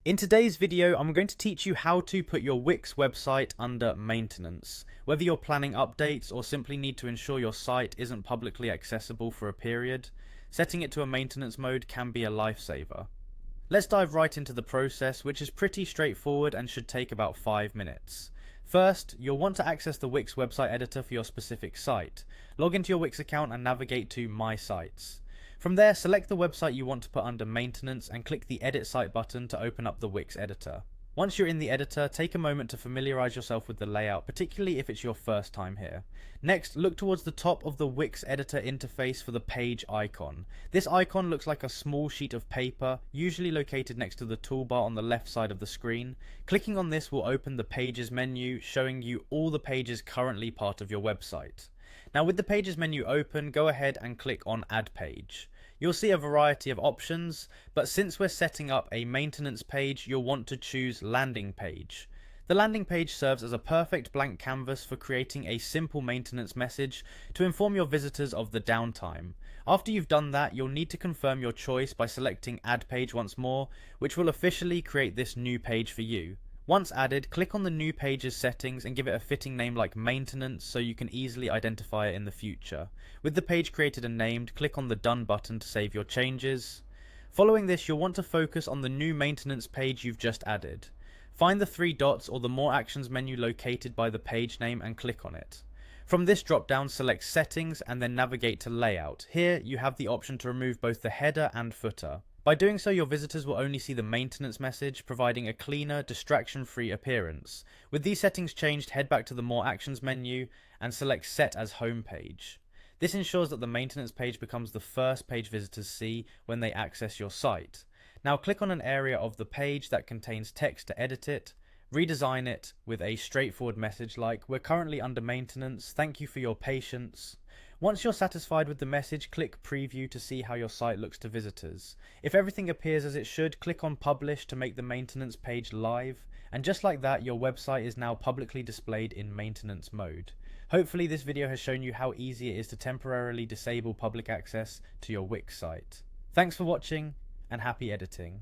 In today's video, I'm going to teach you how to put your Wix website under maintenance. Whether you're planning updates or simply need to ensure your site isn't publicly accessible for a period, setting it to a maintenance mode can be a lifesaver. Let's dive right into the process, which is pretty straightforward and should take about 5 minutes. First, you'll want to access the Wix website editor for your specific site. Log into your Wix account and navigate to My Sites. From there, select the website you want to put under maintenance and click the Edit Site button to open up the Wix editor. Once you're in the editor, take a moment to familiarize yourself with the layout, particularly if it's your first time here. Next, look towards the top of the Wix editor interface for the page icon. This icon looks like a small sheet of paper, usually located next to the toolbar on the left side of the screen. Clicking on this will open the Pages menu, showing you all the pages currently part of your website. Now, with the Pages menu open, go ahead and click on Add Page. You'll see a variety of options, but since we're setting up a maintenance page, you'll want to choose Landing Page. The landing page serves as a perfect blank canvas for creating a simple maintenance message to inform your visitors of the downtime. After you've done that, you'll need to confirm your choice by selecting Add Page once more, which will officially create this new page for you. Once added, click on the new page's settings and give it a fitting name like maintenance so you can easily identify it in the future. With the page created and named, click on the Done button to save your changes. Following this, you'll want to focus on the new maintenance page you've just added. Find the 3 dots or the More Actions menu located by the page name and click on it. From this drop down, select Settings and then navigate to Layout. Here, you have the option to remove both the header and footer. By doing so, your visitors will only see the maintenance message, providing a cleaner, distraction-free appearance. With these settings changed, head back to the More Actions menu and select Set as Home Page. This ensures that the maintenance page becomes the first page visitors see when they access your site. Now click on an area of the page that contains text to edit it. Redesign it with a straightforward message like, "We're currently under maintenance, thank you for your patience." Once you're satisfied with the message, click Preview to see how your site looks to visitors. If everything appears as it should, click on Publish to make the maintenance page live, and just like that, your website is now publicly displayed in maintenance mode. Hopefully this video has shown you how easy it is to temporarily disable public access to your Wix site. Thanks for watching, and happy editing.